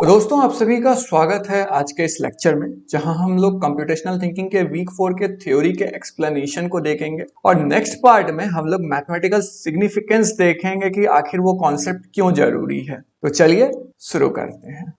दोस्तों आप सभी का स्वागत है आज के इस लेक्चर में, जहां हम लोग कंप्यूटेशनल थिंकिंग के वीक 4 के थ्योरी के एक्सप्लेनेशन को देखेंगे और नेक्स्ट पार्ट में हम लोग मैथमेटिकल सिग्निफिकेंस देखेंगे कि आखिर वो कॉन्सेप्ट क्यों जरूरी है। तो चलिए शुरू करते हैं।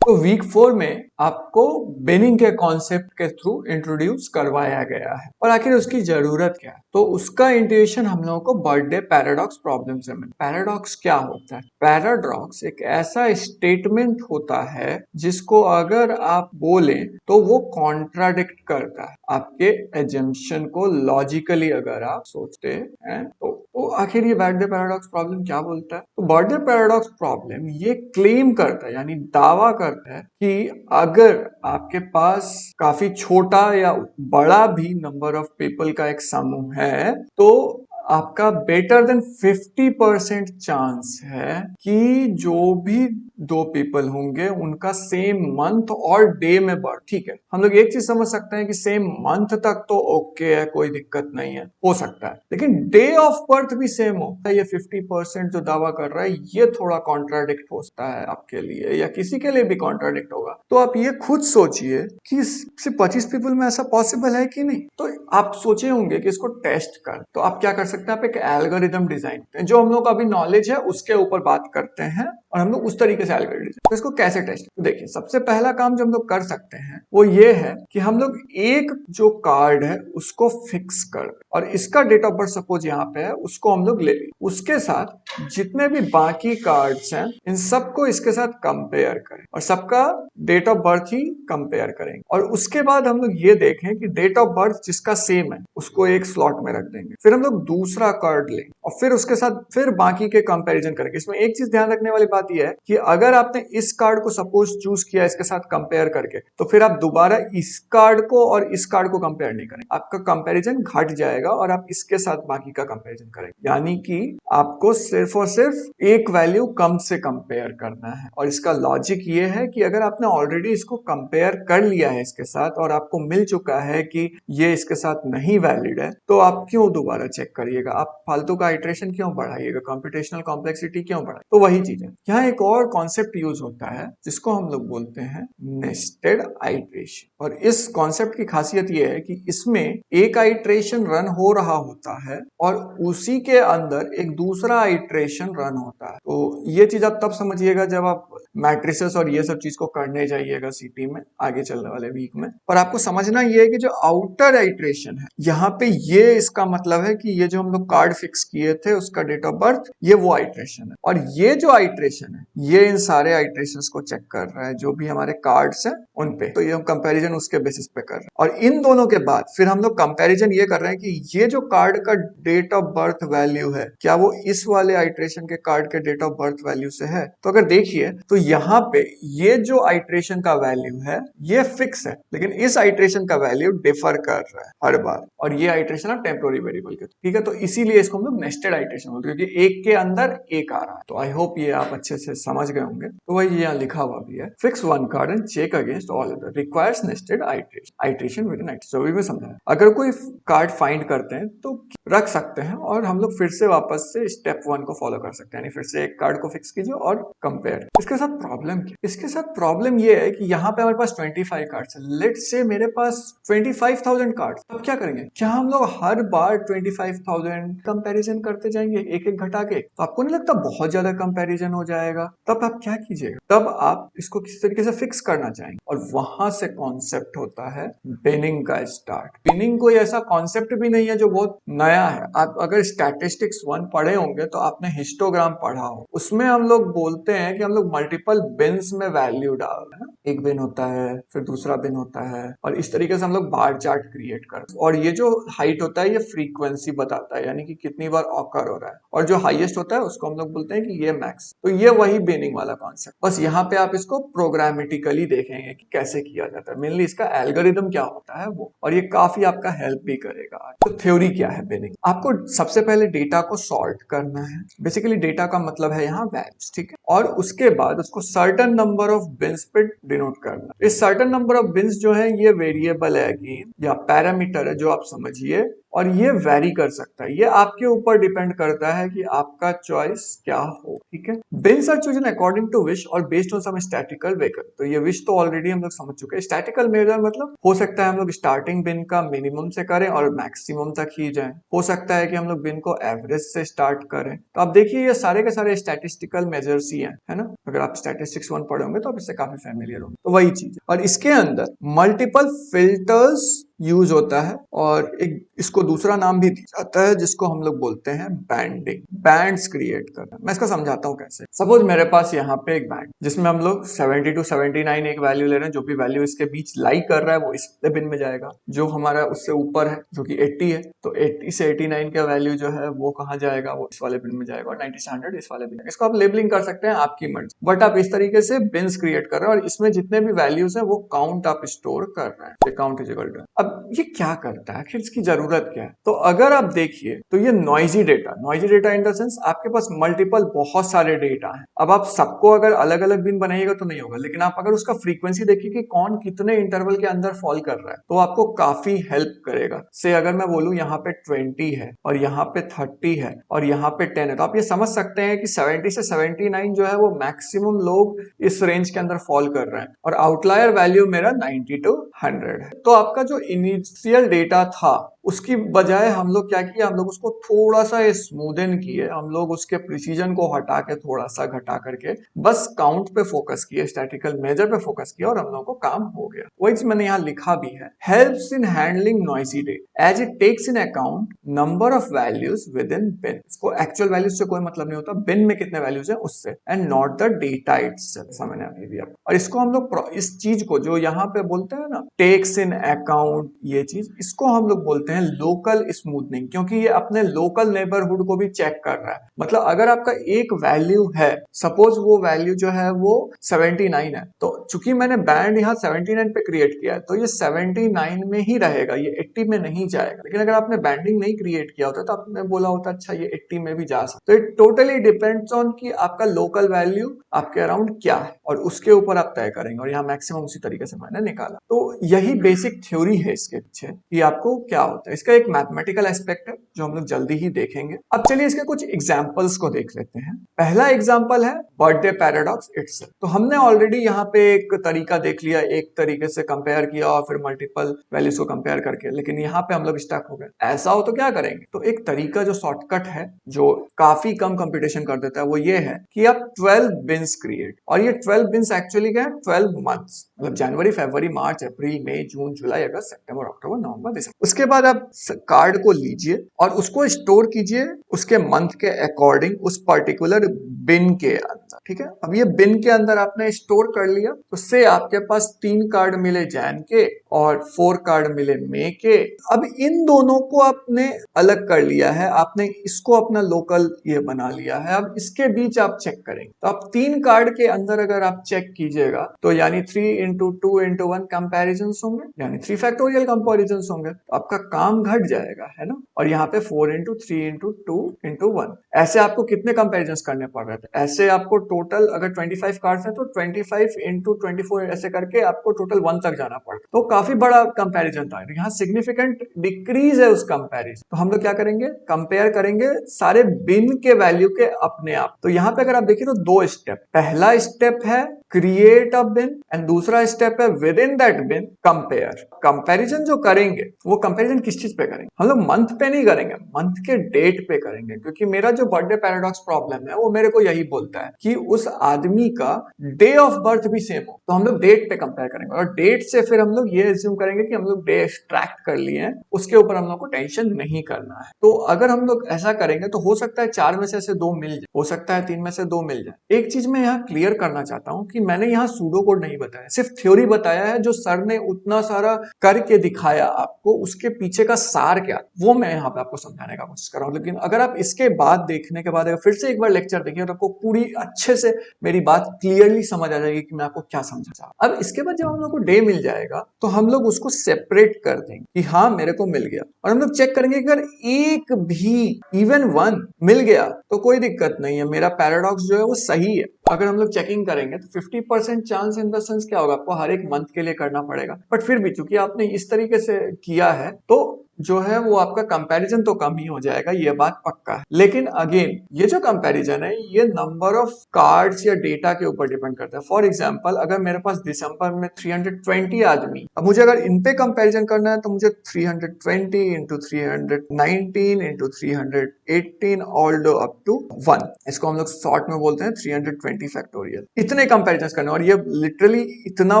तो वीक 4 में आपको बिनिंग के कॉन्सेप्ट के थ्रू इंट्रोड्यूस करवाया गया है और आखिर उसकी जरूरत क्या है। तो उसका इंट्यूशन हम लोगों को बर्थडे पैराडॉक्स प्रॉब्लम से मिला। पैराडॉक्स क्या होता है? पैराडॉक्स एक ऐसा स्टेटमेंट होता है जिसको अगर आप बोलें तो वो कॉन्ट्राडिक्ट करता है आपके एजम्पशन को। लॉजिकली अगर आप सोचते हैं तो आखिर ये बर्थडे पैराडॉक्स प्रॉब्लम क्या बोलता है? तो बर्थडे पैराडॉक्स प्रॉब्लम ये क्लेम करता है, यानी दावा करता है कि अगर आपके पास काफी छोटा या बड़ा भी नंबर ऑफ पीपल का एक समूह है तो आपका बेटर देन 50% चांस है कि जो भी दो पीपल होंगे उनका सेम मंथ और डे में बर्थ। ठीक है, हम लोग एक चीज समझ सकते हैं कि सेम मंथ तक तो ओके है, कोई दिक्कत नहीं है, हो सकता है, लेकिन डे ऑफ बर्थ भी सेम हो, ये 50% जो दावा कर रहा है ये थोड़ा कॉन्ट्राडिक्ट हो सकता है आपके लिए या किसी के लिए भी कॉन्ट्राडिक्ट होगा। तो आप ये खुद सोचिए कि सिर्फ 25 पीपल में ऐसा पॉसिबल है कि नहीं। तो आप सोचे होंगे कि इसको टेस्ट कर, तो आप क्या कर सकते हैं, आप एक एल्गोरिदम डिजाइन करते हैं। जो हम लोग का अभी नॉलेज है उसके ऊपर बात करते हैं और हम लोग उस तरीके से एल्गोरिदम। तो इसको कैसे टेस्ट? तो देखिए, सबसे पहला काम जो हम लोग कर सकते हैं वो ये है कि हम लोग एक जो कार्ड है उसको फिक्स कर और इसका डेट ऑफ बर्थ सपोज यहाँ पे है, उसको हम लोग ले लें। उसके साथ जितने भी बाकी कार्ड्स हैं इन सबको इसके साथ कंपेयर करें और सबका डेट ऑफ बर्थ ही कंपेयर करेंगे। और उसके बाद हम लोग ये देखें कि डेट ऑफ बर्थ जिसका सेम है उसको एक स्लॉट में रख देंगे। फिर हम लोग दूसरा कार्ड लेंगे और फिर उसके साथ फिर बाकी के कंपैरिजन करेंगे। इसमें एक चीज ध्यान रखने वाली बात यह है कि अगर आपने इस कार्ड को सपोज चूज किया इसके साथ कंपेयर करके, तो फिर आप दोबारा इस कार्ड को और इस कार्ड को कंपेयर नहीं करेंगे, आपका कंपैरिजन घट जाएगा और आप इसके साथ बाकी का कंपैरिजन करेंगे। यानी कि आपको सिर्फ और सिर्फ एक वैल्यू कम से कंपेयर करना है। और इसका लॉजिक ये है कि अगर आपने ऑलरेडी इसको कंपेयर कर लिया है इसके साथ और आपको मिल चुका है कि ये इसके साथ नहीं वैलिड है, तो आप क्यों दोबारा चेक करिएगा, आप फालतू का आइटरेशन क्यों बढ़ाइएगा, कंप्यूटेशनल कॉम्प्लेक्सिटी क्यों बढ़ाइए। तो वही चीज है। यहाँ एक और कॉन्सेप्ट यूज होता है जिसको हम लोग बोलते हैं नेस्टेड आइटरेशन। और इस कॉन्सेप्ट की खासियत यह है कि इसमें एक आइटरेशन रन हो रहा होता है और उसी के अंदर एक दूसरा आइटरेशन रन होता है। तो ये चीज आप तब समझिएगा जब आप मैट्रिसेस और ये सब चीज को करने जाइएगा सीटी में आगे चलने वाले वीक में। और आपको समझना ये है कि जो आउटर आइटरेशन है यहाँ पे ये इसका मतलब है कि ये जो हम लोग कार्ड फिक्स किए थे उसका डेट ऑफ बर्थ ये वो आइटरेशन है और ये जो आइटरेशन है ये इन सारे आइटरेशंस को चेक कर रहा है जो भी हमारे कार्ड्स हैं उन पे। तो ये हम कंपैरिजन उसके बेसिस पे कर रहे हैं और इन दोनों के बाद फिर हम लोग कंपैरिजन ये कर रहे हैं कि ये जो कार्ड का डेट ऑफ बर्थ वैल्यू है क्या वो इस वाले आइटरेशन के कार्ड के डेट ऑफ बर्थ वैल्यू से है। तो अगर देखिए तो यहाँ पे ये जो आइटरेशन का वैल्यू है ये फिक्स है, लेकिन इस आइटरेशन का वैल्यू डिफर कर रहा है हर बार और ये आइटरेशन है टेम्पोररी वेरिएबल के। ठीक है, तो इसीलिए इसको हम लोग नेस्टेड आइटरेशन बोलते हैं क्योंकि एक के अंदर एक आ रहा है। तो आई होप ये आप अच्छे से समझ गए होंगे। तो वही यहाँ लिखा हुआ भी है, fix one card and check against all other requires nested iteration with n iteration. जो भी मैं समझा, अगर कोई कार्ड फाइंड करते हैं तो रख सकते हैं और हम लोग फिर से वापस से स्टेप 1 को फॉलो कर सकते हैं, यानी फिर से एक कार्ड को फिक्स कीजिए और कंपेयर। इसके साथ प्रॉब्लम क्या? इसके साथ प्रॉब्लम ये है कि यहाँ पे हमारे पास 25 कार्ड्स है। लेट्स से मेरे पास 25,000 कार्ड्स, अब क्या करेंगे? क्या हम लोग हर बार 25,000 कंपैरिजन करते जाएंगे एक एक घटा के? तो आपको नहीं लगता बहुत ज्यादा कंपैरिजन हो जाएगा? तब आप क्या कीजिएगा, तब आप इसको किसी तरीके से फिक्स करना चाहेंगे और वहां से कॉन्सेप्ट होता है बिनिंग का स्टार्ट। बिनिंग कोई ऐसा कॉन्सेप्ट भी नहीं है जो बहुत नया है। आप अगर स्टैटिस्टिक्स 1 पढ़े होंगे तो आपने हिस्टोग्राम पढ़ा हो, उसमें हम लोग बोलते हैं कि हम लोग मल्टीपल बिन्स में वैल्यू डाल रहे हैं ना। एक बिन होता है फिर दूसरा बिन होता है और इस तरीके से हम लोग बार चार्ट क्रिएट करते हैं और ये जो हाइट होता है ये फ्रीक्वेंसी बताता है, यानी कि कितनी बार ऑकर हो रहा है और जो हाईएस्ट होता है उसको हम लोग बोलते हैं कि ये मैक्स। तो ये वही बिनिंग वाला कॉन्सेप्ट, बस यहाँ पे आप इसको प्रोग्रामेटिकली देखेंगे कि कैसे किया जाता है, मेनली इसका एल्गोरिदम क्या होता है वो, और ये काफी आपका हेल्प भी करेगा। तो थ्योरी क्या है बिनिंग? आपको सबसे पहले डेटा को सॉर्ट करना है। बेसिकली डेटा का मतलब है यहाँ वैल्यूज, ठीक है, और उसके बाद उसको सर्टेन नंबर ऑफ बिन्स पे डिनोट करना। इस सर्टेन नंबर ऑफ बिन्स जो है ये वेरिएबल है कि या पैरामीटर है जो आप समझिए और ये वैरी कर सकता है, ये आपके ऊपर डिपेंड करता है कि आपका चॉइस क्या हो। ठीक है, bins are chosen according to width और बेस्ड ऑन सम स्टैटिकल वेकर। तो ये विश तो ऑलरेडी हम लोग समझ चुके हैं। स्टैटिकल मेजर मतलब हो सकता है हम लोग स्टार्टिंग बिन का मिनिमम से करें और मैक्सिमम तक ही जाएं, हो सकता है कि हम लोग बिन को एवरेज से स्टार्ट करें। तो आप देखिए ये सारे के सारे स्टैटिस्टिकल मेजर्स ही हैं, है ना। अगर आप स्टैटिस्टिक्स 1 पढ़े होंगे तो आप इससे काफी फैमिलियर होंगे। तो वही चीज, और इसके अंदर मल्टीपल फिल्टर्स यूज होता है और एक इसको दूसरा नाम भी दिया जाता है जिसको हम लोग बोलते हैं बैंडिंग, बैंड्स क्रिएट करना। मैं इसको समझाता हूँ कैसे। सपोज मेरे पास यहाँ पे एक बैंड जिसमें हम लोग 70 to 79 एक वैल्यू ले रहे हैं, जो भी वैल्यू इसके बीच लाई कर रहा है वो इस बिन में जाएगा। जो हमारा उससे ऊपर है जो कि 80 है, तो 80 से 89 का वैल्यू जो है वो कहाँ जाएगा, वो इस वाले बिन में जाएगा, और 90 से 100 इस वाले बिन में। इसको आप लेबलिंग कर सकते हैं आपकी मर्जी, बट आप इस तरीके से बिन्स क्रिएट कर रहे हैं और इसमें जितने भी वैल्यूज है वो काउंट आप स्टोर कर रहे हैं। काउंट इज इक्वल टू, अब ये क्या करता है, आखिर इसकी जरूरत क्या है। तो अगर आप देखिए तो ये noisy data in the sense आपके पास मल्टीपल बहुत सारे डेटा हैं। अब आप सबको अगर अलग अलग बिन बनाइएगा तो नहीं होगा, लेकिन आप अगर उसका फ्रीक्वेंसी देखिए कि कौन कितने इंटरवल के अंदर फॉल कर रहा है तो आपको काफी हेल्प करेगा। से अगर मैं बोलूं यहाँ पे 20 है और यहाँ पे 30 है और यहाँ पे 10 है, तो आप ये समझ सकते हैं कि 70 से 79 जो है वो मैक्सिमम लोग इस रेंज के अंदर फॉल कर रहे हैं और आउटलायर वैल्यू मेरा 90 to 100 है। तो आपका जो इनिशियल डेटा था उसकी बजाय हम लोग क्या किया, हम लोग उसको थोड़ा सा स्मूदन किए, हम लोग उसके प्रिसीजन को हटा के थोड़ा सा घटा करके बस काउंट पे फोकस किए, स्टैटिकल मेजर पे फोकस किया और हम लोगों को काम हो गया। वही चीज मैंने यहाँ लिखा भी है, helps in handling noisy data as it takes in account number of values within bin. इसको एक्चुअल वैल्यूज से कोई मतलब नहीं होता, बिन में कितने वैल्यूज है उससे, and not the data itself. ऐसा मैंने अभी भी और इसको हम लोग इस चीज को जो यहाँ पे बोलते हैं ना टेक्स इन अकाउंट, ये चीज इसको हम लोग बोलते हैं लोकल स्मूथनिंग, क्योंकि ये अपने लोकल नेबरहुड को भी चेक कर रहा है। मतलब अगर आपका एक वैल्यू है, सपोज वो वैल्यू जो है वो 79 है, तो चूंकि मैंने बैंड यहाँ 79 पे क्रिएट किया है तो ये 79 में ही रहेगा, ये 80 में नहीं जाएगा। लेकिन अगर आपने बैंडिंग नहीं क्रिएट किया होता तो आपने बोला होता अच्छा ये 80 में भी जा सकता। तो इट टोटली डिपेंड्स ऑन कि आपका लोकल वैल्यू आपके अराउंड क्या है और उसके ऊपर आप तय करेंगे, और यहाँ मैक्सिमम उसी तरीके से मैंने निकाला। तो यही बेसिक थ्योरी है इसके पीछे कि आपको क्या होता है। इसका एक मैथमेटिकल एस्पेक्ट है जो हम लोग जल्दी ही देखेंगे। अब चलिए इसके कुछ एग्जांपल्स को देख लेते हैं। पहला एग्जांपल है बर्थडे पैराडॉक्स इटसेल्फ। तो हमने ऑलरेडी यहाँ पे एक तरीका देख लिया, एक तरीके से कंपेयर किया और फिर मल्टीपल वैल्यूज को कंपेयर करके, लेकिन यहाँ पे हम लोग स्टक हो गए। ऐसा हो तो क्या करेंगे, तो एक तरीका जो शॉर्टकट है जो काफी कम कंप्यूटेशन कर देता है वो ये है कि आप 12 बिन्स क्रिएट, और ये 12 बिन्स एक्चुअली क्या है, 12 मंथ्स, मतलब जनवरी, फरवरी, मार्च, अप्रैल, मई, जून, जुलाई, अगस्त, सितंबर, अक्टूबर, नवंबर, दिसंबर। उसके बाद आप कार्ड को लीजिए और उसको स्टोर कीजिए उसके मंथ के अकॉर्डिंग उस पर्टिकुलर बिन के अंदर। ठीक है, अब ये बिन के अंदर आपने स्टोर कर लिया तो से आपके पास 3 कार्ड मिले जैन के और 4 कार्ड मिले मई के। अब इन दोनों को आपने अलग कर लिया है, आपने इसको अपना लोकल ये बना लिया है। अब इसके बीच आप चेक करेंगे तो आप 3 कार्ड के अंदर अगर आप चेक कीजिएगा तो यानी 3 into 2 into 1 कंपैरिजन होंगे, यानी 3 फैक्टोरियल कंपैरिजन होंगे, तो आपका काम घट जाएगा, है ना। और यहाँ पे 4 into 3 into 2 into 1, ऐसे आपको कितने कंपैरिजन करने पड़ रहे थे। ऐसे आपको टोटल अगर 25 कार्ड्स हैं तो 25 into 24 ऐसे करके आपको टोटल 1 तक जाना पड़ता, तो काफी बड़ा कंपैरिजन था। यहाँ सिग्निफिकेंट डिक्रीज है उस कंपैरिजन। तो हम लोग क्या करेंगे, कंपेयर करेंगे सारे बिन के वैल्यू के अपने आप। तो यहाँ पे अगर आप देखिए तो 2 स्टेप, पहला स्टेप है क्रिएट अ बिन एंड दूसरा स्टेप है within that bin compare. Comparison जो करेंगे वो कंपैरिजन किस चीज पे करेंगे, हम लोग मंथ पे नहीं करेंगे, मंथ के डेट पे करेंगे, क्योंकि मेरा जो बर्थडे पैराडॉक्स प्रॉब्लम है वो मेरे को यही बोलता है कि उस आदमी का डे ऑफ बर्थ भी सेम हो। तो हम लोग डेट पे कंपेयर करेंगे और डेट से फिर हम लोग ये एज्यूम करेंगे कि हम लोग डे एक्सट्रैक्ट कर लिए हैं, उसके ऊपर हम लोग को टेंशन नहीं करना है। तो अगर हम लोग ऐसा करेंगे तो हो सकता है 4 में से 2 मिल जाए, हो सकता है 3 में से 2 मिल जाए। एक चीज मैं यहाँ क्लियर करना चाहता हूँ कि मैंने यहाँ सूडो कोड नहीं बताया, सिर्फ थ्योरी बताया है। जो सर ने उतना सारा करके दिखाया आपको, उसके पीछे का सार क्या वो मैं यहाँ पे आपको समझाने का कोशिश कर रहा हूँ। लेकिन अगर आप इसके बाद देखने के बाद अगर फिर से एक बार लेक्चर देखिए तो आपको पूरी अच्छे से मेरी बात क्लियरली समझ आ जाएगी कि मैं आपको क्या समझा चाह रहा हूं। अब इसके बाद जब हम लोग को डे मिल जाएगा तो हम लोग उसको सेपरेट कर देंगे कि हाँ मेरे को मिल गया, और हम लोग चेक करेंगे कि अगर एक भी इवन 1 मिल गया तो कोई दिक्कत नहीं है, मेरा पैराडॉक्स जो है वो सही है। अगर हम लोग चेकिंग करेंगे तो 50% चांस इन द सेंस क्या होगा, आपको हर एक मंथ के लिए करना पड़ेगा, बट फिर भी चूंकि आपने इस तरीके से किया है तो जो है वो आपका कंपैरिजन तो कम ही हो जाएगा, ये बात पक्का है। लेकिन अगेन ये जो कंपैरिजन है ये नंबर ऑफ कार्ड्स या डेटा के ऊपर डिपेंड करता है। फॉर एग्जांपल अगर मेरे पास दिसंबर में 320 आदमी, अब मुझे अगर इन पे कंपैरिजन करना है तो मुझे 320 इंटू 319 इंटू 318 ऑल डो अप टू 1, इसको हम लोग शॉर्ट में बोलते हैं 320 फैक्टोरियल। इतने कंपैरिजन करने, और ये लिटरली इतना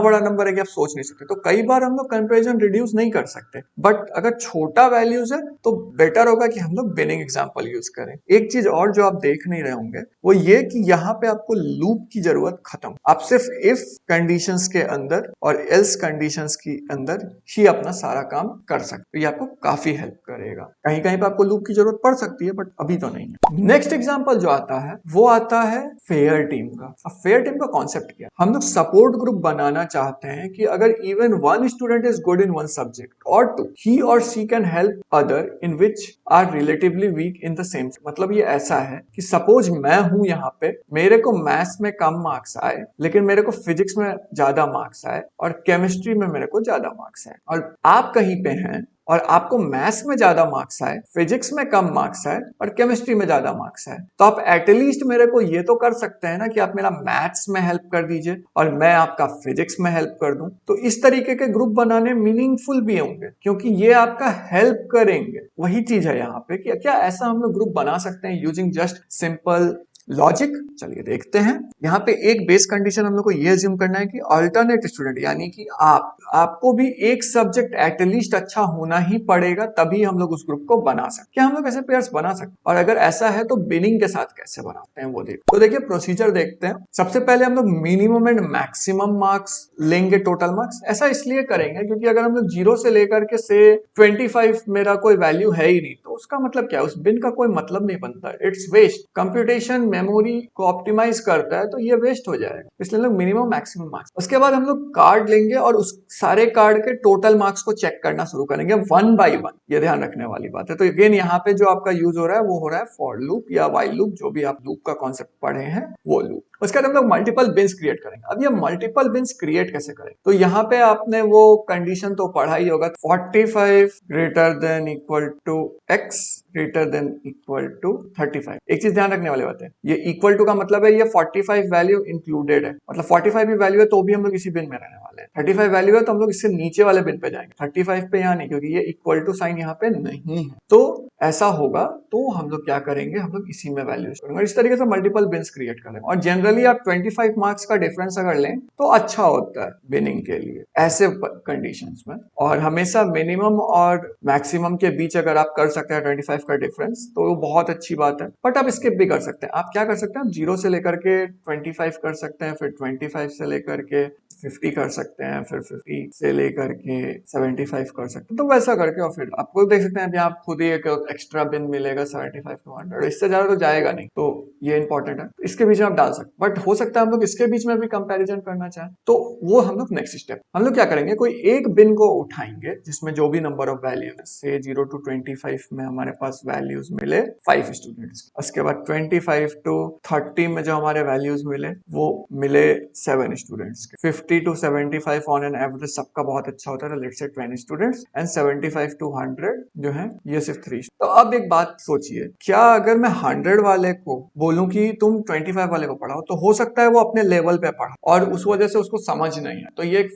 बड़ा नंबर है कि आप सोच नहीं सकते। तो कई बार हम लोग कंपैरिजन रिड्यूस नहीं कर सकते, बट अगर छोटा वैल्यूज है तो बेटर होगा कि हम लोग बिनिंग एग्जांपल यूज करें। एक चीज और जो आप देख नहीं रहे होंगे वो ये कि यहाँ पे आपको लूप की जरूरत खत्म, आप सिर्फ इफ कंडीशंस के अंदर और एल्स कंडीशंस के अंदर ही अपना सारा काम कर सकते हो। ये आपको काफी हेल्प करेगा। कहीं कहीं पे आपको लूप की जरूरत पड़ सकती है बट अभी तो नहीं है। नेक्स्ट एग्जांपल जो आता है वो आता है फेयर टीम का। अब फेयर टीम का कॉन्सेप्ट क्या है, हम लोग सपोर्ट ग्रुप बनाना चाहते हैं कि अगर even one student is good in one subject और टू, ही और she can help other in which are relatively weak in the same. मतलब ये ऐसा है कि सपोज मैं हूं यहाँ पे, मेरे को मैथ्स में कम मार्क्स आए लेकिन मेरे को फिजिक्स में ज्यादा मार्क्स आए और केमिस्ट्री में मेरे को ज्यादा मार्क्स आए, और आप कहीं पे हैं और आपको मैथ्स में ज्यादा मार्क्स आए, फिजिक्स में कम मार्क्स आए और केमिस्ट्री में ज्यादा मार्क्स आए, तो आप एटलीस्ट मेरे को ये तो कर सकते हैं ना कि आप मेरा मैथ्स में हेल्प कर दीजिए और मैं आपका फिजिक्स में हेल्प कर दूं। तो इस तरीके के ग्रुप बनाने मीनिंगफुल भी होंगे क्योंकि ये आपका हेल्प करेंगे। वही चीज है यहाँ पे कि क्या ऐसा हम लोग ग्रुप बना सकते हैं यूजिंग जस्ट सिंपल लॉजिक। चलिए देखते हैं। यहाँ पे एक बेस कंडीशन हम लोग को ये अज्यूम करना है कि अल्टरनेट स्टूडेंट यानी कि आपको भी एक सब्जेक्ट एटलीस्ट अच्छा होना ही पड़ेगा, तभी हम लोग उस ग्रुप को बना सकते। क्या हम लोग ऐसे पेयर्स बना सकते, और अगर ऐसा है तो बिनिंग के साथ कैसे बनाते हैं वो देखो। तो देखिए प्रोसीजर देखते हैं। सबसे पहले हम लोग मिनिमम एंड मैक्सिमम मार्क्स लेंगे, टोटल मार्क्स। ऐसा इसलिए करेंगे क्योंकि अगर हम लोग 0 से लेकर के से 25 मेरा कोई वैल्यू है ही नहीं तो उसका मतलब क्या है, उस बिन का कोई मतलब नहीं बनता, इट्स वेस्ट। कंप्यूटेशन मेमोरी को ऑप्टिमाइज करता है तो ये वेस्ट हो जाएगा, इसलिए लोग मिनिमम मैक्सिमम मार्क्स। उसके बाद हम लोग कार्ड लेंगे और उस सारे कार्ड के टोटल मार्क्स को चेक करना शुरू करेंगे वन बाय वन। ये ध्यान रखने वाली बात है। तो अगेन यहाँ पे जो आपका यूज हो रहा है वो हो रहा है फॉर लूप या व्हाइल लूप, जो भी आप लूप का कॉन्सेप्ट पढ़े हैं वो लूप। उसके बाद हम लोग मल्टीपल बिन्स क्रिएट करेंगे। अब ये मल्टीपल बिन्स क्रिएट कैसे करें, तो यहाँ पे आपने वो कंडीशन तो पढ़ा ही होगा, 45 greater than equal to x greater than equal to 35। एक चीज ध्यान रखने वाली बात है, ये इक्वल टू का मतलब है ये 45 वैल्यू इंक्लूडेड है, मतलब 45 भी वैल्यू है तो भी हम लोग इसी बिन में रहने वाले हैं। 35 वैल्यू है तो हम लोग इससे नीचे वाले बिन पे जाएंगे, 35 पे यहाँ नहीं, क्योंकि ये इक्वल टू साइन यहाँ पे नहीं है। तो ऐसा होगा तो हम लोग क्या करेंगे, हम लोग इसी में वैल्यू करेंगे। इस तरीके से मल्टीपल बिन्स क्रिएट करेंगे। और जनरली आप 25 मार्क्स का डिफरेंस अगर लें तो अच्छा होता है बिनिंग के लिए ऐसे कंडीशंस में। और हमेशा मिनिमम और मैक्सिमम के बीच अगर आप कर सकते हैं 25 का डिफरेंस तो वो बहुत अच्छी बात है। बट आप स्किप भी कर सकते हैं। आप क्या कर सकते हैं, आप 0 से लेकर के 25 कर सकते हैं, फिर 25 से लेकर के 50 कर सकते हैं, फिर 50 से लेकर के 75 कर सकते हैं। तो वैसा करके और फिर आपको देख सकते हैं आप खुद ही एक एक्स्ट्रा बिन मिलेगा 75 टू 100, इससे ज्यादा तो जाएगा नहीं। तो ये इंपॉर्टेंट है, इसके बीच में आप डाल सकते। बट हो सकता है हम लोग इसके बीच में भी कंपैरिजन करना चाहें तो वो हम लोग नेक्स्ट स्टेप हम लोग क्या करेंगे, कोई एक बिन को उठाएंगे जिसमें जो भी नंबर ऑफ वैल्यू से 0 टू 25 में हमारे पास वैल्यूज मिले 5 स्टूडेंट्स। उसके बाद 25 टू 30 में जो हमारे वैल्यूज मिले वो मिले 7 स्टूडेंट्स के। 50 टू 75 ऑन एन एवरेज सबका बहुत अच्छा होता है, let's say 20 students. And 75 to 100 जो है ये सिर्फ 3। तो अब एक बात सोचिए, क्या अगर मैं 100 वाले को बोलूं कि तुम 25 वाले को पढ़ाओ तो हो सकता है वो अपने लेवल पे पढ़ा और उस वजह से उसको समझ नहीं है, तो ये एक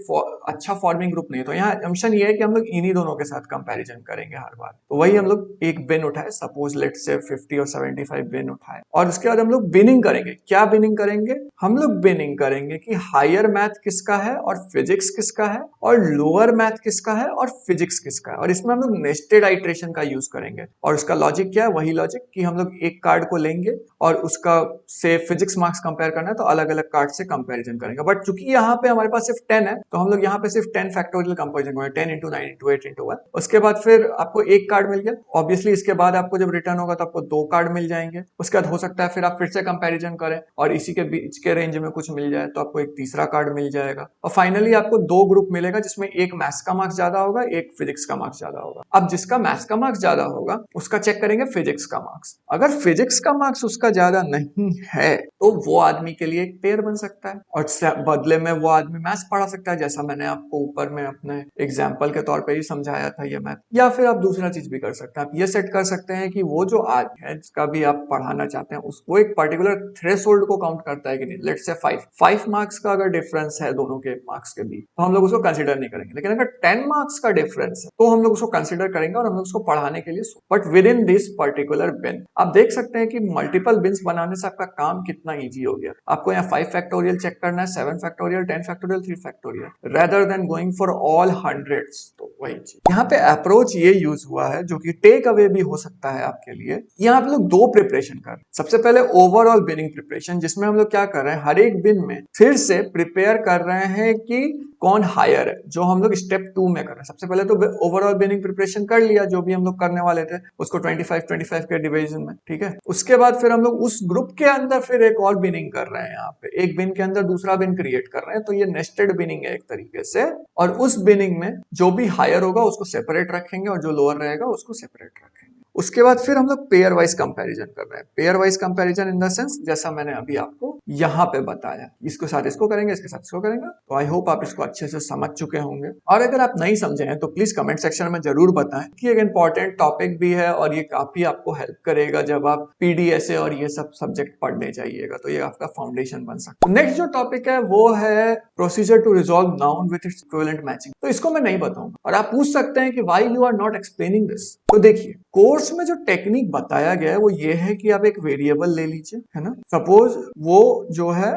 अच्छा फॉर्मिंग ग्रुप नहीं है। तो यहाँ असम्पशन ये है कि हम लोग इन्हीं दोनों के साथ कंपैरिजन करेंगे हर बार। तो वही हम लोग एक बिन उठाए, सपोज लेट्स से 50 और 75 बिन उठाए, और उसके बाद हम लोग बिनिंग करेंगे। क्या बिनिंग करेंगे, हम लोग बिनिंग करेंगे कि हायर मैथ किसका है और फिजिक्स किसका है, और लोअर मैथ किसका है और फिजिक्स किसका है। और इसमें हम लोग नेस्टेड आइट्रेशन का यूज करेंगे। और उसका लॉजिक क्या है, वही लॉजिक कि हम लोग एक कार्ड को लेंगे और उसका से फिजिक्स मार्क्स कंपेयर करना है तो अलग अलग कार्ड से कंपैरिजन करेंगे। बट चूंकि यहाँ पे हमारे पास सिर्फ 10 है तो हम लोग यहाँ पे सिर्फ 10 फैक्टोरियल कंपैरिजन करेंगे, 10 इंटू 9 इंटू 8 इंटू 1। उसके बाद फिर आपको एक कार्ड मिल गया, ऑब्वियसली इसके बाद आपको जब रिटर्न होगा तो आपको 2 कार्ड मिल जाएंगे। उसके बाद हो सकता है फिर आप फिर से कंपैरिजन करें और इसी के बीच के रेंज में कुछ मिल जाए तो आपको एक तीसरा कार्ड मिल जाएगा। जाएगा और फाइनली आपको दो ग्रुप मिलेगा जिसमें एक मैथ्स का मार्क्स ज्यादा होगा, एक फिजिक्स का मार्क्स ज्यादा होगा। अब जिसका मैथ्स का मार्क्स ज्यादा होगा उसका चेक करेंगे फिजिक्स का मार्क्स। अगर फिजिक्स का मार्क्स उसका ज्यादा नहीं है तो वो आदमी के लिए एक पेयर बन सकता है और बदले में वो आदमी मैथ्स पढ़ा सकता है, जैसा मैंने आपको ऊपर में अपने एग्जाम्पल के तौर पर ही समझाया था ये मैथ। या फिर आप दूसरा चीज भी कर सकते हैं, आप ये सेट कर सकते हैं कि वो जो आदमी है जिसका भी आप पढ़ाना चाहते हैं उसको एक पर्टिकुलर थ्रेशोल्ड को काउंट करता है कि नहीं। लेट्स से 5 मार्क्स का अगर डिफरेंस है दोनों के मार्क्स के बीच तो हम लोग उसको कंसीडर नहीं करेंगे, लेकिन अगर 10 मार्क्स का डिफरेंस है तो हम लोग उसको कंसीडर करेंगे और हम लोग उसको पढ़ाने के लिए, but within this particular bin. आप देख सकते हैं कि मल्टीपल बिन्स बनाने से आपका काम कितना ईजी हो गया। आपको यहाँ 5 फैक्टोरियल चेक करना है, 7 factorial, 10 factorial, 3 factorial, rather than going for all hundreds. तो वही चीज यहाँ पे अप्रोच ये यूज हुआ है जो कि टेक अवे भी हो सकता है आपके लिए। यहाँ आप लोग दो प्रिपरेशन कर, सबसे पहले ओवरऑल बिनिंग प्रिपरेशन, जिसमें हम लोग क्या कर रहे हैं, हर एक बिन में फिर से प्रिपेयर कर रहे हैं कि कौन हायर है, जो हम लोग स्टेप 2 में कर रहे हैं। सबसे पहले तो ओवरऑल बिनिंग प्रिपरेशन कर लिया जो भी हम लोग करने वाले थे उसको 25 के डिवीजन में, ठीक है। उसके बाद फिर हम लोग उस ग्रुप के अंदर फिर एक और बिनिंग कर रहे हैं, यहाँ पे एक बिन के अंदर दूसरा बिन क्रिएट कर रहे हैं, तो ये नेस्टेड बिनिंग है एक तरीके से। और उस बिनिंग में जो भी हायर होगा उसको सेपरेट रखेंगे और जो लोअर रहेगा उसको सेपरेट रखेंगे। उसके बाद फिर हम लोग पेयर वाइज कंपैरिजन कर रहे हैं। Pair wise comparison in the sense जैसा मैंने अभी आपको यहाँ पे बताया, इसको साथ इसको करेंगे, इसके साथ इसको करेंगे। तो आई होप आप इसको अच्छे से समझ चुके होंगे, और अगर आप नहीं समझे हैं तो प्लीज कमेंट सेक्शन में जरूर बताएं कि एक इंपॉर्टेंट टॉपिक भी है और ये काफी आपको हेल्प करेगा जब आप पीडीएसए और ये सब सब्जेक्ट पढ़ने जाइएगा, तो ये आपका फाउंडेशन बन सकता है। नेक्स्ट जो टॉपिक है वो है procedure to resolve noun with its equivalent matching. तो इसको मैं नहीं बताऊंगा और आप पूछ सकते हैं कि why you are not explaining this. तो देखिए, कोर्स में जो टेक्निक बताया गया है वो ये है कि आप एक वेरिएबल ले लीजिए, है ना। सपोज वो जो है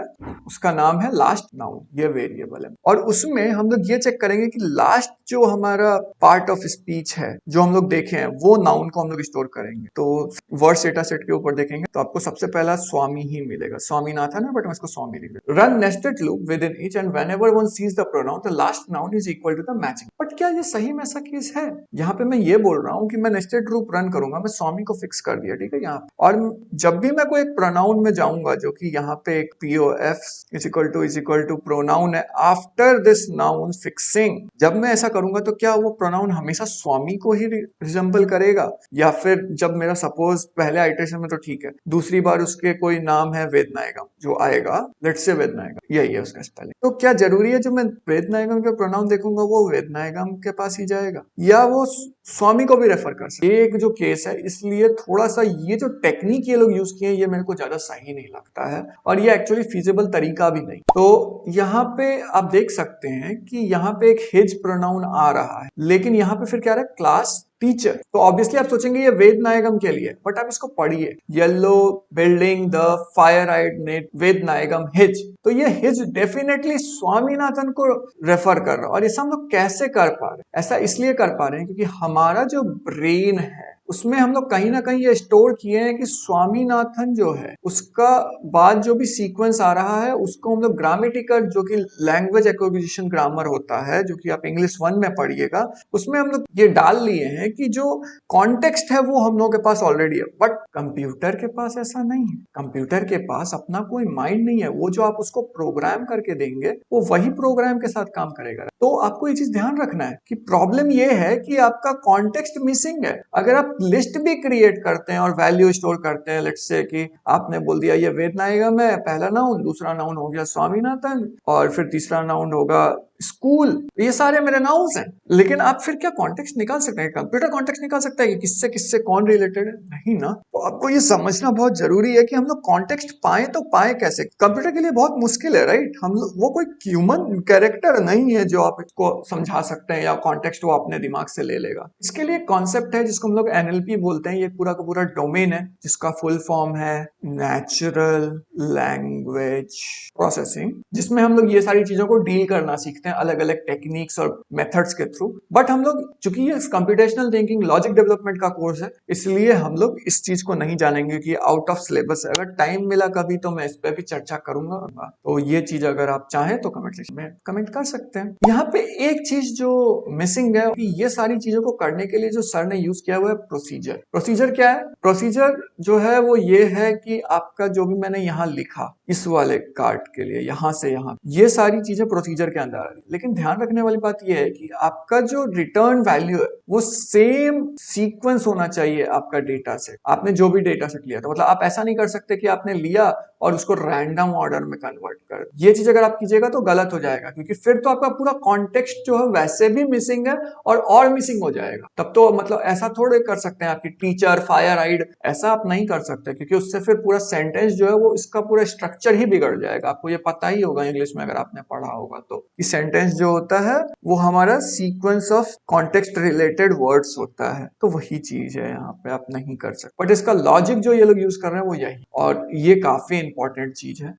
उसका नाम है लास्ट नाउन, ये वेरिएबल है, और उसमें हम लोग ये चेक करेंगे कि लास्ट जो हमारा पार्ट ऑफ स्पीच है जो हम लोग देखे हैं वो नाउन को हम लोग स्टोर करेंगे। तो वर्ड डेटा सेट के ऊपर देखेंगे तो आपको सबसे पहला स्वामी ही मिलेगा, स्वामीनाथन है बट हम इसको स्वामी लिख देंगे। Run nested loop within each and whenever one sees the pronoun the last noun is equal to the matching. But क्या ये सही में ऐसा केस है? यहाँ पे मैं ये बोल रहा हूँ कि मैं नेस्टेड लूप रन करूंगा, मैं स्वामी को फिक्स कर दिया, ठीक है यहाँ, और जब भी मैं कोई एक प्रोनाउन में जाऊंगा जो कि यहाँ पे एक POF is equal to pronoun है, आफ्टर दिस नाउन फिक्सिंग, जब मैं ऐसा करूंगा तो क्या वो प्रोनाउन हमेशा स्वामी को ही रिजेंबल करेगा, या फिर जब मेरा सपोज पहले आइटरेशन में तो ठीक है, दूसरी बार उसके कोई नाम है वेदनायगम जो आएगा, लेट्स से वेदनायगम यही है उसका स्पेलिंग, तो क्या जरूरी है जब मैं वेदनायगम के प्रोनाउन देखूंगा वो वेदनायगम के पास ही जाएगा या वो स्वामी को भी रेफर कर सकते? एक जो केस है, इसलिए थोड़ा सा ये जो टेक्निक ये लोग यूज किए हैं ये मेरे को ज्यादा सही नहीं लगता है और ये एक्चुअली फीजिबल तरीका भी नहीं। तो यहाँ पे आप देख सकते हैं कि यहाँ पे एक हिज प्रोनाउन आ रहा है, लेकिन यहाँ पे फिर क्या रहा है, क्लास टीचर। तो ऑब्वियसली आप सोचेंगे ये वेदनायगम के लिए, बट आप इसको पढ़िए, yellow building the fire eyed net Vedanayagam his, तो ये हिज डेफिनेटली स्वामीनाथन को रेफर कर रहा है। और ऐसा हम लोग कैसे कर पा रहे हैं? ऐसा इसलिए कर पा रहे हैं क्योंकि हमारा जो ब्रेन है उसमें हम लोग कहीं ना कहीं ये स्टोर किए हैं कि स्वामीनाथन जो है उसका बाद जो भी सीक्वेंस आ रहा है उसको हम लोग ग्रामेटिकल, जो कि लैंग्वेज एक्विजिशन ग्रामर होता है जो कि आप इंग्लिश 1 में पढ़िएगा, उसमें हम लोग ये डाल लिए हैं कि जो कॉन्टेक्स्ट है वो हम लोग के पास ऑलरेडी है। बट कंप्यूटर के पास ऐसा नहीं है, कंप्यूटर के पास अपना कोई माइंड नहीं है, वो जो आप उसको प्रोग्राम करके देंगे वो वही प्रोग्राम के साथ काम करेगा। तो आपको ये चीज ध्यान रखना है कि प्रॉब्लम ये है कि आपका कॉन्टेक्स्ट मिसिंग है। अगर आप लिस्ट भी क्रिएट करते हैं और वैल्यू स्टोर करते हैं, लेट्स से कि आपने बोल दिया ये वेदनायगम है पहला नाउन, दूसरा नाउन हो गया स्वामीनाथन और फिर तीसरा नाउन होगा स्कूल, ये सारे मेरे नाउन्स हैं, लेकिन आप फिर क्या कॉन्टेक्स्ट निकाल सकते हैं? कंप्यूटर कॉन्टेक्स्ट निकाल सकता है कि किससे किससे कौन रिलेटेड है? नहीं ना। तो आपको ये समझना बहुत जरूरी है कि हम लोग कॉन्टेक्स्ट पाए तो पाए कैसे। कंप्यूटर के लिए बहुत मुश्किल है, राइट। हम लोग वो कोई ह्यूमन कैरेक्टर नहीं है जो आप इसको समझा सकते हैं या कॉन्टेक्स्ट वो अपने दिमाग से ले लेगा। इसके लिए कॉन्सेप्ट है जिसको हम लोग NLP बोलते हैं, ये पूरा का पूरा डोमेन है जिसका फुल फॉर्म है नेचुरल लैंग्वेज प्रोसेसिंग, जिसमें हम लोग ये सारी चीजों को डील करना सीखते हैं अलग अलग टेक्निक्स और मेथड्स के थ्रू। बट हम लोग चूंकि ये कंप्यूटेशनल थिंकिंग लॉजिक डेवलपमेंट का कोर्स है, इसलिए हम लोग इस चीज को नहीं जानेंगे कि आउट ऑफ सिलेबस है। अगर टाइम मिला कभी तो मैं इस पे भी चर्चा करूंगा, तो ये चीज अगर आप चाहें तो कमेंट सेक्शन में कमेंट कर सकते हैं। यहाँ पे एक चीज जो मिसिंग है कि ये सारी चीजों को करने के लिए जो सर ने यूज किया हुआ है प्रोसीजर। प्रोसीजर क्या है? प्रोसीजर जो है वो ये है कि आपका जो भी मैंने यहाँ लिखा इस वाले कार्ड के लिए, यहाँ से यहाँ, ये सारी चीजें प्रोसीजर के अंदर आ रही है। लेकिन ध्यान रखने वाली बात ये है कि आपका जो रिटर्न वैल्यू है वो सेम सीक्वेंस होना चाहिए आपका डेटा सेट। आपने जो भी डेटा सेट लिया था, मतलब आप ऐसा नहीं कर सकते कि आपने लिया और उसको रैंडम ऑर्डर में कन्वर्ट कर। ये चीज अगर आप कीजिएगा तो गलत हो जाएगा, क्योंकि फिर तो आपका पूरा कॉन्टेक्स्ट जो है वैसे भी मिसिंग है और मिसिंग हो जाएगा। तब तो मतलब ऐसा थोड़े कर सकते हैं आपकी टीचर फायर आइड, ऐसा आप नहीं कर सकते, क्योंकि उससे फिर पूरा सेंटेंस जो है वो इसका पूरा स्ट्रक्चर ही बिगड़ जाएगा। आपको ये पता ही होगा इंग्लिश में अगर आपने पढ़ा होगा तो, कि सेंटेंस जो होता है वो हमारा sequence of context related words होता है। तो वही चीज है यहाँ पे, आप नहीं कर सकते। बट इसका लॉजिक जो ये लोग यूज कर रहे हैं वो यही, और ये काफी इंपॉर्टेंट चीज है।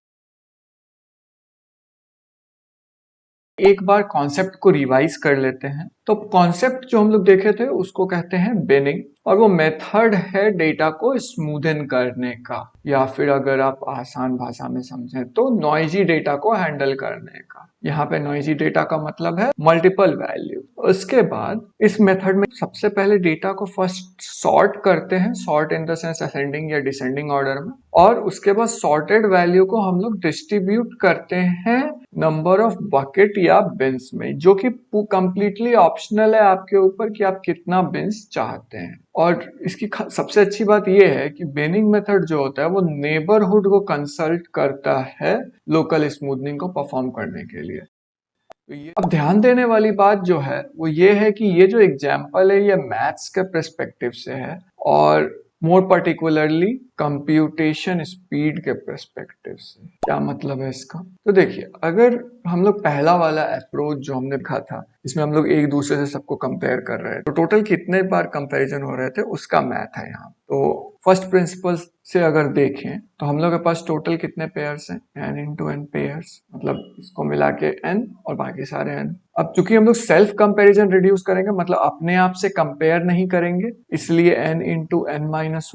एक बार कॉन्सेप्ट को रिवाइज कर लेते हैं। तो कॉन्सेप्ट जो हम लोग देखे थे उसको कहते हैं बिनिंग, और वो मेथड है डेटा को स्मूदन करने का, या फिर अगर आप आसान भाषा में समझें तो नॉइजी डेटा को हैंडल करने का। यहाँ पे नॉइजी डेटा का मतलब है मल्टीपल वैल्यू। उसके बाद इस मेथड में सबसे पहले डेटा को फर्स्ट सॉर्ट करते हैं, sort in the sense ascending या डिसेंडिंग ऑर्डर में, और उसके बाद सॉर्टेड वैल्यू को हम लोग डिस्ट्रीब्यूट करते हैं नंबर ऑफ बकेट या बिन्स में, जो कि कंप्लीटली ऑप्शनल है आपके ऊपर कि आप कितना बिन्स चाहते हैं। और इसकी सबसे अच्छी बात यह है कि बिनिंग मेथड जो होता है वो नेबरहुड को कंसल्ट करता है लोकल स्मूथनिंग को परफॉर्म करने के लिए। तो ये अब ध्यान देने वाली बात जो है वो ये है कि ये जो एग्जाम्पल है ये मैथ्स के पर्सपेक्टिव से है, और मोर पर्टिकुलरली कंप्यूटेशन स्पीड के पर्सपेक्टिव से। क्या मतलब है इसका? तो देखिए, अगर हम लोग पहला वाला अप्रोच जो हमने देखा था, इसमें हम लोग एक दूसरे से सबको कंपेयर कर रहे हैं, तो टोटल कितने बार कंपैरिजन हो रहे थे उसका मैथ है यहाँ। तो फर्स्ट प्रिंसिपल से अगर देखें तो हम लोग के पास टोटल कितने पेयर्स हैं? n इंटू एन पेयर्स, मतलब इसको मिला के n और बाकी सारे n। अब चूंकि हम लोग सेल्फ कंपैरिजन रिड्यूस करेंगे, मतलब अपने आप से कंपेयर नहीं करेंगे, इसलिए n into n minus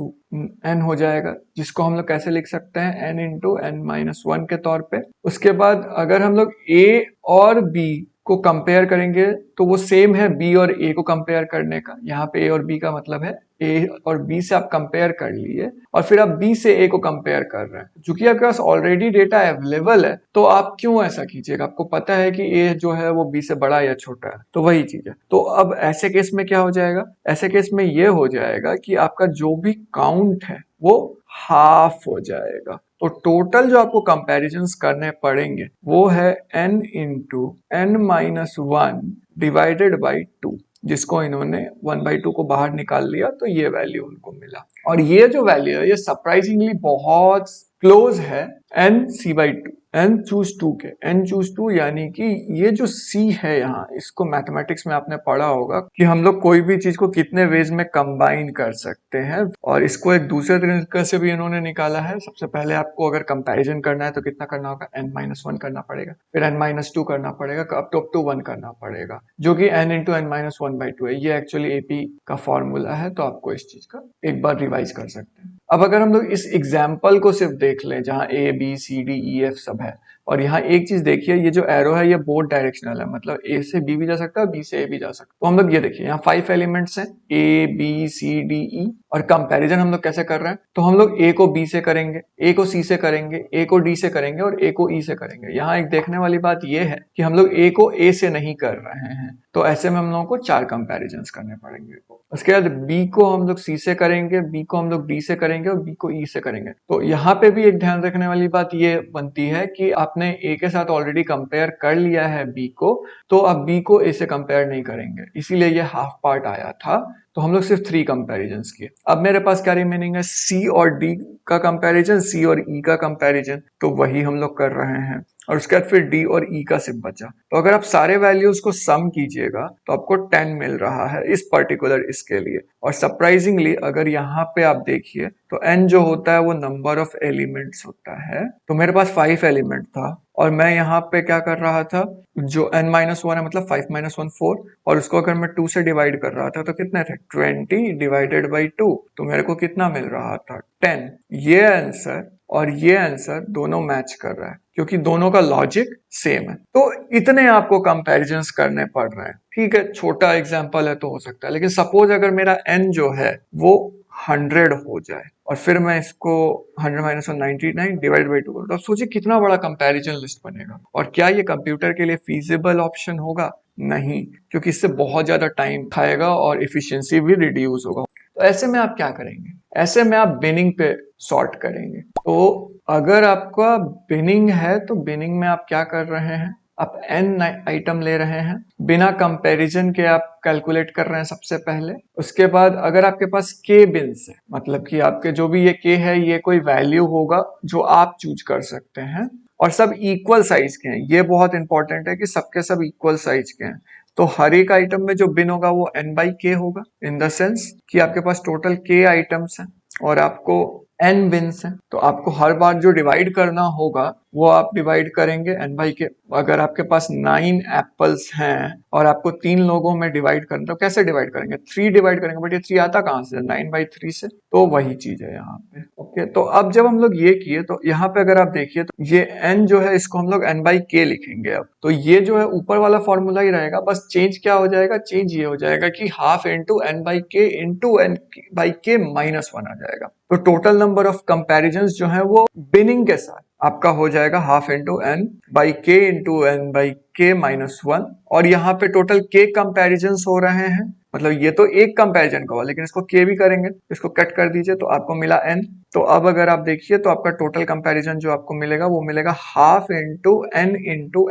n हो जाएगा, जिसको हम लोग कैसे लिख सकते हैं? n into n minus one के तौर पे। उसके बाद अगर हम लोग a और b को कंपेयर करेंगे तो वो सेम है b और a को कंपेयर करने का। यहाँ पे a और b का मतलब है a और b से आप कंपेयर कर लिए और फिर आप b से a को कंपेयर कर रहे हैं। चूंकि आपके पास ऑलरेडी डेटा अवेलेबल है तो आप क्यों ऐसा कीजिएगा? आपको पता है कि a जो है वो b से बड़ा या छोटा है, तो वही चीज है। तो अब ऐसे केस में क्या हो जाएगा? ऐसे केस में ये हो जाएगा कि आपका जो भी काउंट है वो हाफ हो जाएगा। तो टोटल जो आपको कंपैरिजंस करने पड़ेंगे वो है n into n minus one divided by two, जिसको इन्होंने 1/2 को बाहर निकाल लिया तो ये वैल्यू उनको मिला। और ये जो वैल्यू है ये सरप्राइजिंगली बहुत क्लोज है n/2, n चूज 2 के, n चूज 2 यानी कि ये जो c है यहाँ, इसको मैथमेटिक्स में आपने पढ़ा होगा कि हम लोग कोई भी चीज को कितने वेज में कंबाइन कर सकते हैं, और इसको एक दूसरे तरीके से भी इन्होंने निकाला है। सबसे पहले आपको अगर कंपैरिजन करना है तो कितना करना होगा? n-1 करना पड़ेगा, फिर n-2 करना पड़ेगा, अप टू 1 करना पड़ेगा, जो कि n इंटू n-1/2 है। ये एक्चुअली एपी का फॉर्मूला है, तो आपको इस चीज का एक बार रिवाइज कर सकते हैं। अब अगर हम लोग इस एग्जाम्पल को सिर्फ देख लें जहां A B C D E F सब है, और यहाँ एक चीज देखिए, ये जो एरो है ये बोथ डायरेक्शनल है, मतलब ए से बी भी जा सकता है, बी से ए भी जा सकता है। तो हम लोग ये देखिए यहाँ 5 एलिमेंट्स हैं, ए बी सी डी ई, और कंपैरिजन हम लोग कैसे कर रहे हैं? तो हम लोग ए को बी से करेंगे, ए को सी से करेंगे, ए को डी से करेंगे और ए को ई से करेंगे। यहाँ एक देखने वाली बात ये है कि हम लोग ए को ए से नहीं कर रहे हैं, तो ऐसे में हम लोगों को 4 कंपैरिजन करने पड़ेंगे। उसके बाद बी को हम लोग सी से करेंगे, बी को हम लोग डी से करेंगे और बी को ई से करेंगे। तो यहाँ पे भी एक ध्यान रखने वाली बात ये बनती है कि आपने ए के साथ ऑलरेडी कंपेयर कर लिया है बी को, तो अब बी को ए से कंपेयर नहीं करेंगे, इसीलिए ये हाफ पार्ट आया था। तो हम लोग सिर्फ 3 कंपैरिजन किए। अब मेरे पास क्या रिमेनिंग है? सी और डी का कंपैरिजन, सी और ई का कंपैरिजन, तो वही हम लोग कर रहे हैं। और उसके बाद फिर डी और ई का सिर्फ बचा। तो अगर आप सारे वैल्यूज को सम कीजिएगा तो आपको 10 मिल रहा है इस पर्टिकुलर इसके लिए। और सरप्राइजिंगली अगर यहाँ पे आप देखिए तो n जो होता है वो नंबर ऑफ एलिमेंट्स होता है। तो मेरे पास 5 एलिमेंट था और मैं यहाँ पे क्या कर रहा था, जो n-1 है मतलब 5-1 4, और उसको अगर मैं 2 से डिवाइड कर रहा था तो कितने थे? 20 डिवाइडेड बाई 2, तो मेरे को कितना मिल रहा था? 10। ये आंसर और ये आंसर दोनों मैच कर रहा है क्योंकि दोनों का लॉजिक सेम है। तो इतने आपको कंपैरिजंस करने पड़ रहे हैं। ठीक है, छोटा एग्जांपल है तो हो सकता है, लेकिन सपोज अगर मेरा n जो है वो 100 हो जाए और फिर मैं इसको 100 माइनस 199 डिवाइड बाई 2 तो सोचिए कितना बड़ा कंपैरिजन लिस्ट बनेगा। और क्या ये कंप्यूटर के लिए फीजिबल ऑप्शन होगा? नहीं, क्योंकि इससे बहुत ज्यादा टाइम खाएगा और इफिशियंसी भी रिड्यूस होगा। तो ऐसे में आप क्या करेंगे? ऐसे में आप बिनिंग पे सॉर्ट करेंगे। तो अगर आपका बिनिंग है तो बिनिंग में आप क्या कर रहे हैं? आप n आइटम ले रहे हैं, बिना कंपैरिजन के आप कैलकुलेट कर रहे हैं सबसे पहले। उसके बाद अगर आपके पास k बिन्स है, मतलब कि आपके जो भी ये k है ये कोई वैल्यू होगा जो आप चूज कर सकते हैं और सब इक्वल साइज के हैं। ये बहुत इंपॉर्टेंट है कि सबके सब इक्वल साइज के हैं। तो हर एक आइटम में जो बिन होगा वो n बाई k होगा, इन द सेंस कि आपके पास टोटल k आइटम्स हैं और आपको n बिन्स हैं। तो आपको हर बार जो डिवाइड करना होगा वो आप डिवाइड करेंगे n बाई k। अगर आपके पास 9 एप्पल्स हैं और आपको 3 लोगों में डिवाइड करना, तो कैसे डिवाइड करेंगे? 3 डिवाइड करेंगे, बट ये 3 आता कहां से? 9 बाई 3 से। तो वही चीज है यहाँ पे। ओके, तो अब जब हम लोग ये किए तो यहाँ पे अगर आप देखिए तो ये n जो है इसको हम लोग n बाई k लिखेंगे। अब तो ये जो है ऊपर वाला फॉर्मूला ही रहेगा, बस चेंज क्या हो जाएगा? चेंज ये हो जाएगा कि half into n by k into n by k minus 1 आ जाएगा। तो टोटल नंबर ऑफ कंपैरिजन जो है वो बिनिंग के साथ आपका हो जाएगा half into n by k into n by k minus 1। और यहाँ पे टोटल k कंपैरिजन हो रहे हैं, मतलब ये तो एक कंपैरिजन का हुआ, लेकिन इसको k भी करेंगे, इसको कट कर दीजिए तो आपको मिला n। तो अब अगर आप देखिए तो आपका टोटल कंपैरिजन जो आपको मिलेगा वो मिलेगा half into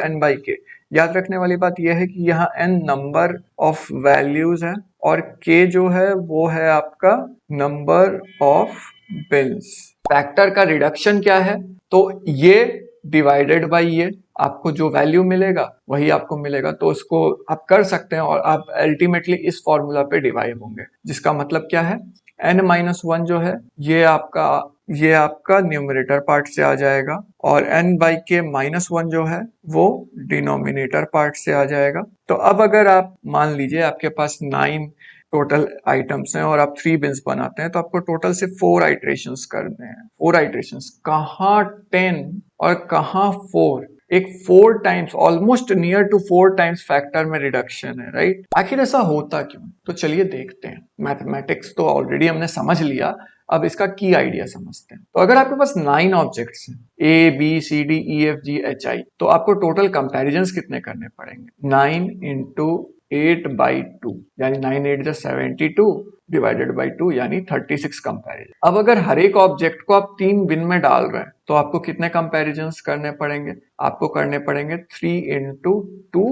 n by k। याद रखने वाली बात यह है कि यहाँ n नंबर ऑफ वैल्यूज है और k जो है वो है आपका नंबर ऑफ बिन्स। फैक्टर का रिडक्शन क्या है? तो ये डिवाइडेड बाई ये, आपको जो वैल्यू मिलेगा वही आपको मिलेगा। तो उसको आप कर सकते हैं और आप अल्टीमेटली इस फॉर्मूला पे डिवाइड होंगे, जिसका मतलब क्या है? n माइनस 1 जो है ये आपका न्यूमरेटर पार्ट से आ जाएगा और n बाई k माइनस 1 जो है वो डिनोमिनेटर पार्ट से आ जाएगा। तो अब अगर आप मान लीजिए आपके पास 9 टोटल आइटम्स हैं और आप 3 बिन्स बनाते हैं तो आपको टोटल से 4 आइट्रेशंस करने हैं। 4 आइट्रेशंस, कहाँ 10 और कहाँ 4? एक 4 times, almost near to 4 times factor में रिडक्शन है, राइट? आखिर ऐसा होता क्यों? तो चलिए देखते हैं। मैथमेटिक्स तो ऑलरेडी हमने समझ लिया, अब इसका की आइडिया समझते हैं। तो अगर आपके पास 9 ऑब्जेक्ट्स हैं A B C D E F G H I, तो आपको टोटल कंपैरिजंस कितने करने पड़ेंगे? 9 इंटू 8 बाई 2 यानी 9 8 जा 72 डिवाइडेड बाई 2 यानी 36 कंपैरिजन। अब अगर हर एक ऑब्जेक्ट को आप 3 बिन में डाल रहे हैं तो आपको कितने कंपैरिजंस करने पड़ेंगे? आपको करने पड़ेंगे 3 इंटू 2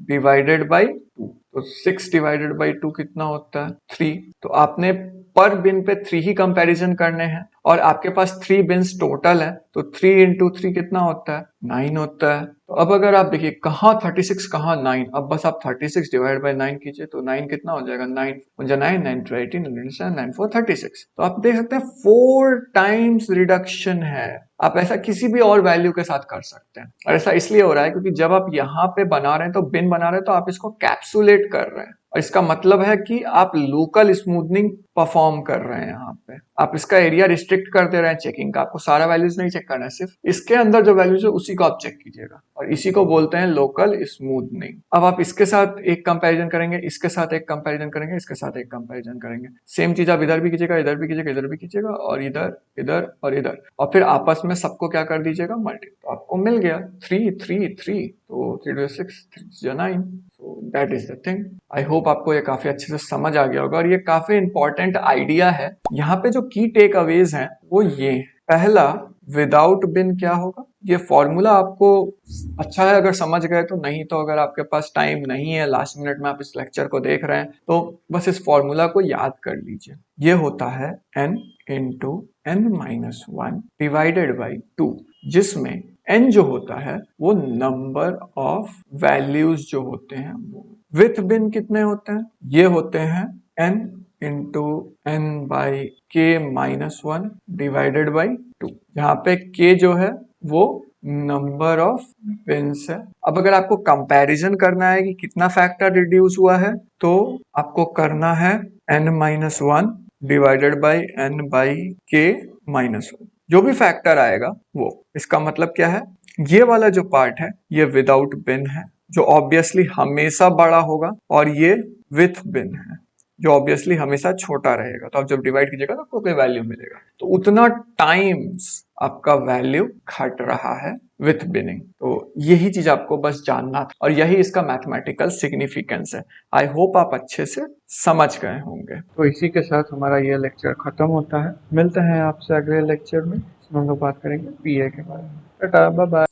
डिवाइडेड बाई 2। तो 6 डिवाइडेड बाई 2 कितना होता है? 3। तो आपने पर बिन पे 3 ही कंपैरिजन करने हैं और आपके पास 3 बिन्स टोटल है, तो 3 इंटू 3 कितना होता है? 9 होता है। तो अब अगर आप देखिए कहाँ 36 कहाँ 9, अब बस आप 36 डिवाइड बाई 9 कीजिए तो 9 कितना हो जाएगा? 9 9 9 to 18 9 4 36। तो आप देख सकते हैं 4 टाइम्स रिडक्शन है। आप ऐसा किसी भी और वैल्यू के साथ कर सकते हैं और ऐसा इसलिए हो रहा है क्योंकि जब आप यहाँ पे बना रहे हैं तो बिन बना रहे हैं तो आप इसको कैप्सुलेट कर रहे हैं और इसका मतलब है कि आप लोकल स्मूथनिंग परफॉर्म कर रहे हैं। यहाँ पे आप इसका एरिया रिस्ट्रिक्ट कर दे रहे हैं चेकिंग का, आपको सारा वैल्यूज नहीं चेक करना है, सिर्फ इसके अंदर जो वैल्यूज है उसी को आप चेक कीजिएगा और इसी को बोलते हैं लोकल स्मूथनिंग। अब आप इसके साथ एक कंपैरिजन करेंगे, इसके साथ एक कंपैरिजन करेंगे, इसके साथ एक कंपैरिजन करेंगे, सेम चीज आप इधर भी कीजिएगा, इधर भी कीजिएगा, इधर भी कीजिएगा और इधर इधर और इधर, और फिर आपस में सबको क्या कर दीजिएगा? मल्टी। तो आपको मिल गया 3 3 3, तो 3 2 6 3 9। So that is the thing. I hope आपको ये काफी अच्छे से समझ आ गया होगा और ये काफी इंपॉर्टेंट आइडिया है। यहाँ पे जो की टेक अवेज हैं वो ये हैं। पहला, विदाउट बिन क्या होगा? ये फॉर्मूला आपको अच्छा है अगर समझ गए तो, नहीं तो अगर आपके पास टाइम नहीं है, लास्ट मिनट में आप इस लेक्चर को देख रहे हैं तो बस इस फॉर्मूला को याद कर लीजिए। ये होता है n into n minus 1 divided by 2, जिसमें n जो होता है वो नंबर ऑफ वैल्यूज जो होते हैं वो। विथ बिन कितने होते हैं? ये होते हैं n into n by k minus 1 divided by 2। यहाँ पे k जो है वो नंबर ऑफ बिन्स है। अब अगर आपको कंपैरिजन करना है कि कितना फैक्टर रिड्यूस हुआ है तो आपको करना है n minus 1 divided by n by k minus 1। जो भी फैक्टर आएगा वो। इसका मतलब क्या है, ये वाला जो पार्ट है ये विदाउट बिन है, जो ऑब्वियसली हमेशा बड़ा होगा, और ये विथ बिन है, जो ऑब्वियसली हमेशा छोटा रहेगा। तो आप जब डिवाइड कीजिएगा तो आपको कोई वैल्यू मिलेगा, तो उतना टाइम्स आपका वैल्यू घट रहा है विथ बिनिंग। तो यही चीज आपको बस जानना था, और यही इसका मैथमेटिकल सिग्निफिकेंस है। आई होप आप अच्छे से समझ गए होंगे। तो इसी के साथ हमारा ये लेक्चर खत्म होता है। मिलते हैं आपसे अगले लेक्चर में, इसमें हम लोग बात करेंगे पीए के बारे में। Tata, bye bye.